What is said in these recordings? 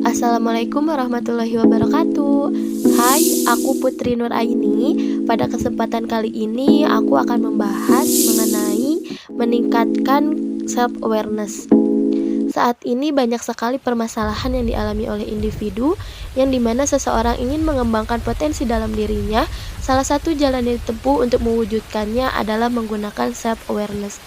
Assalamualaikum warahmatullahi wabarakatuh. Hai, aku Putri Nuraini. Pada kesempatan kali ini aku akan membahas mengenai meningkatkan self awareness. Saat ini banyak sekali permasalahan yang dialami oleh individu yang dimana seseorang ingin mengembangkan potensi dalam dirinya. Salah satu jalan yang ditempuh untuk mewujudkannya adalah menggunakan self awareness.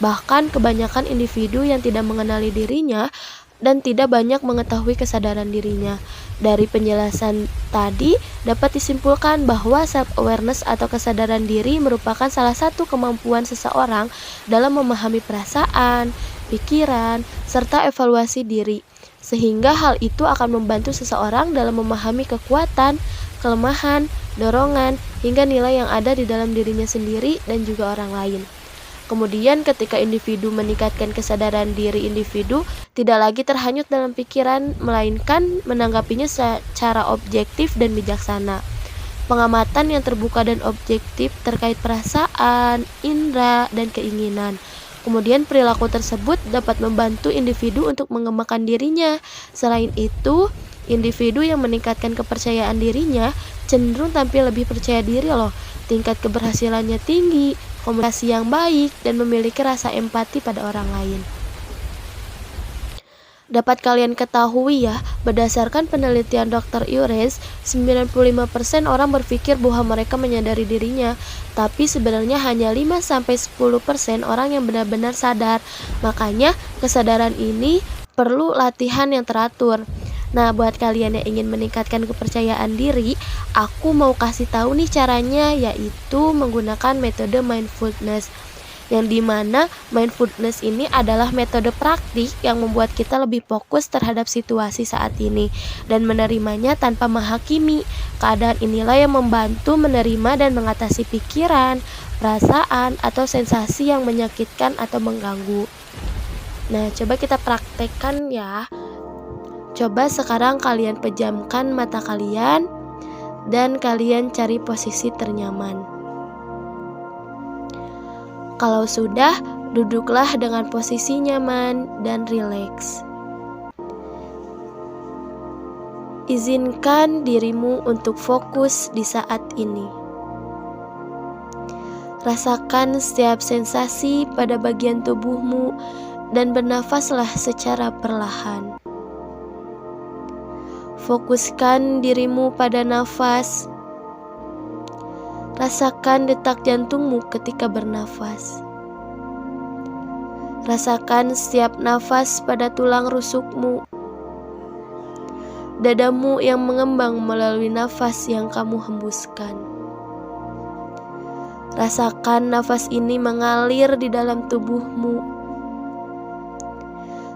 Bahkan kebanyakan individu yang tidak mengenali dirinya dan tidak banyak mengetahui kesadaran dirinya. Dari penjelasan tadi dapat disimpulkan bahwa self-awareness atau kesadaran diri merupakan salah satu kemampuan seseorang dalam memahami perasaan, pikiran, serta evaluasi diri. Sehingga hal itu akan membantu seseorang dalam memahami kekuatan, kelemahan, dorongan, hingga nilai yang ada di dalam dirinya sendiri dan juga orang lain. Kemudian ketika individu meningkatkan kesadaran diri individu tidak lagi terhanyut dalam pikiran, melainkan menanggapinya secara objektif dan bijaksana. Pengamatan yang terbuka dan objektif terkait perasaan, indera, dan keinginan. Kemudian perilaku tersebut dapat membantu individu untuk mengembangkan dirinya. Selain itu, individu yang meningkatkan kepercayaan dirinya cenderung tampil lebih percaya diri loh. Tingkat keberhasilannya tinggi, komunikasi yang baik, dan memiliki rasa empati pada orang lain. Dapat kalian ketahui ya, berdasarkan penelitian Dr. Ures, 95% orang berpikir bahwa mereka menyadari dirinya, tapi sebenarnya hanya 5-10% orang yang benar-benar sadar. Makanya, kesadaran ini perlu latihan yang teratur. Nah, buat kalian yang ingin meningkatkan kepercayaan diri, aku mau kasih tahu nih caranya, yaitu menggunakan metode mindfulness. Yang dimana mindfulness ini adalah metode praktik yang membuat kita lebih fokus terhadap situasi saat ini dan menerimanya tanpa menghakimi. Keadaan inilah yang membantu menerima dan mengatasi pikiran, perasaan, atau sensasi yang menyakitkan atau mengganggu. Nah, coba kita praktekkan ya. Coba sekarang kalian pejamkan mata kalian dan kalian cari posisi ternyaman. Kalau sudah, duduklah dengan posisi nyaman dan rileks. Izinkan dirimu untuk fokus di saat ini. Rasakan setiap sensasi pada bagian tubuhmu dan bernafaslah secara perlahan. Fokuskan dirimu pada nafas. Rasakan detak jantungmu ketika bernafas. Rasakan setiap nafas pada tulang rusukmu. Dadamu yang mengembang melalui nafas yang kamu hembuskan. Rasakan nafas ini mengalir di dalam tubuhmu.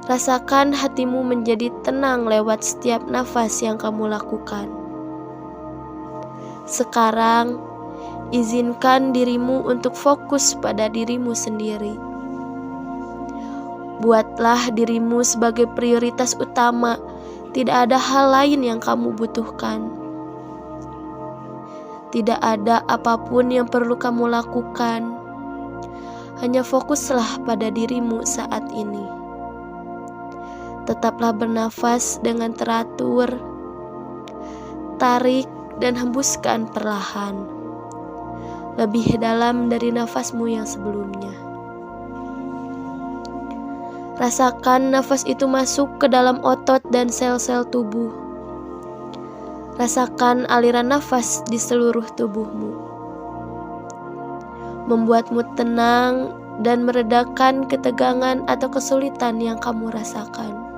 Rasakan hatimu menjadi tenang lewat setiap nafas yang kamu lakukan. Sekarang, izinkan dirimu untuk fokus pada dirimu sendiri. Buatlah dirimu sebagai prioritas utama. Tidak ada hal lain yang kamu butuhkan. Tidak ada apapun yang perlu kamu lakukan. Hanya fokuslah pada dirimu saat ini. Tetaplah bernafas dengan teratur. Tarik dan hembuskan perlahan. Lebih dalam dari nafasmu yang sebelumnya. Rasakan nafas itu masuk ke dalam otot dan sel-sel tubuh. Rasakan aliran nafas di seluruh tubuhmu. Membuatmu tenang dan meredakan ketegangan atau kesulitan yang kamu rasakan.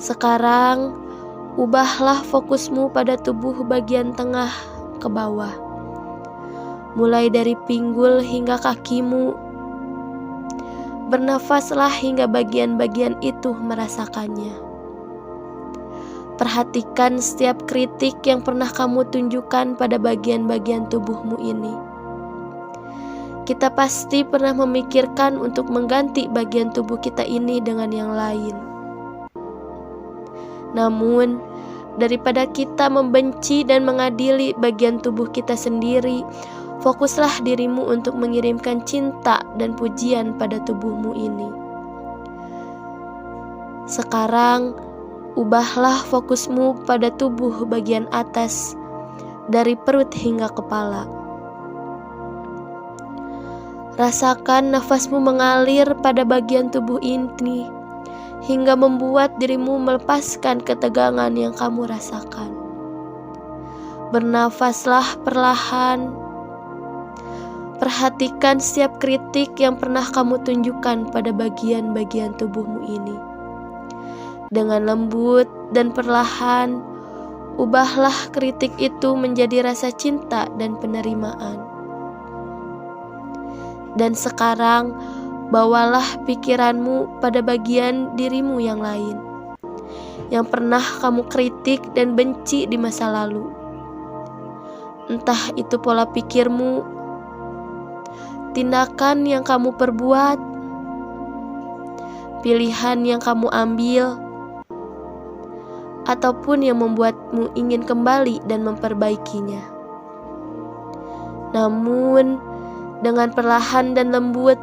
Sekarang, ubahlah fokusmu pada tubuh bagian tengah ke bawah. Mulai dari pinggul hingga kakimu. Bernafaslah hingga bagian-bagian itu merasakannya. Perhatikan setiap kritik yang pernah kamu tunjukkan pada bagian-bagian tubuhmu ini. Kita pasti pernah memikirkan untuk mengganti bagian tubuh kita ini dengan yang lain. Namun, daripada kita membenci dan mengadili bagian tubuh kita sendiri, fokuslah dirimu untuk mengirimkan cinta dan pujian pada tubuhmu ini. Sekarang, Ubahlah fokusmu pada tubuh bagian atas, dari perut hingga kepala. Rasakan nafasmu mengalir pada bagian tubuh ini, hingga membuat dirimu melepaskan ketegangan yang kamu rasakan. Bernafaslah perlahan. Perhatikan setiap kritik yang pernah kamu tunjukkan pada bagian-bagian tubuhmu ini. Dengan lembut dan perlahan, ubahlah kritik itu menjadi rasa cinta dan penerimaan. Dan sekarang, bawalah pikiranmu pada bagian dirimu yang lain, yang pernah kamu kritik dan benci di masa lalu. Entah itu pola pikirmu, tindakan yang kamu perbuat, pilihan yang kamu ambil, ataupun yang membuatmu ingin kembali dan memperbaikinya. Namun, dengan perlahan dan lembut,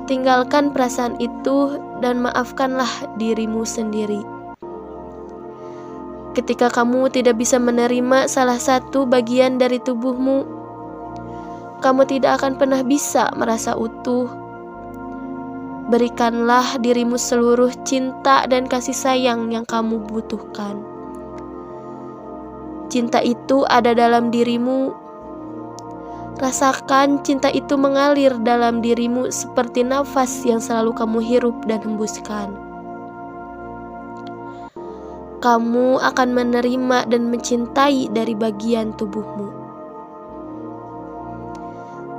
tinggalkan perasaan itu dan maafkanlah dirimu sendiri. Ketika kamu tidak bisa menerima salah satu bagian dari tubuhmu, kamu tidak akan pernah bisa merasa utuh. Berikanlah dirimu seluruh cinta dan kasih sayang yang kamu butuhkan. Cinta itu ada dalam dirimu. Rasakan cinta itu mengalir dalam dirimu seperti nafas yang selalu kamu hirup dan hembuskan. Kamu akan menerima dan mencintai dari bagian tubuhmu.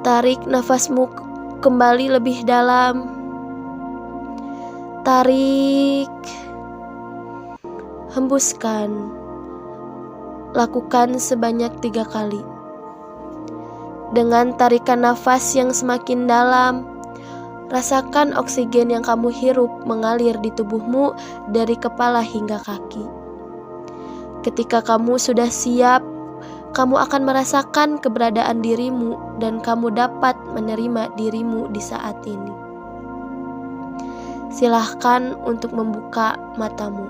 Tarik nafasmu kembali lebih dalam. Tarik, hembuskan. Lakukan sebanyak 3 kali. Dengan tarikan nafas yang semakin dalam, rasakan oksigen yang kamu hirup mengalir di tubuhmu dari kepala hingga kaki. Ketika kamu sudah siap, kamu akan merasakan keberadaan dirimu dan kamu dapat menerima dirimu di saat ini. Silahkan untuk membuka matamu.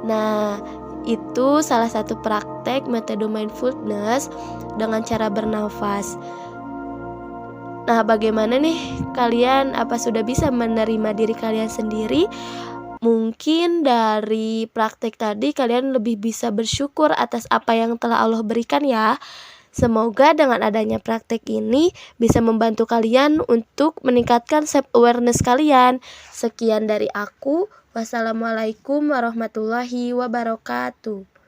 Nah, itu salah satu praktek metode mindfulness dengan cara bernafas. Nah, bagaimana nih kalian? Apa sudah bisa menerima diri kalian sendiri? Mungkin dari praktek tadi kalian lebih bisa bersyukur atas apa yang telah Allah berikan ya. Semoga dengan adanya praktek ini bisa membantu kalian untuk meningkatkan self-awareness kalian. Sekian dari aku. Wassalamualaikum warahmatullahi wabarakatuh.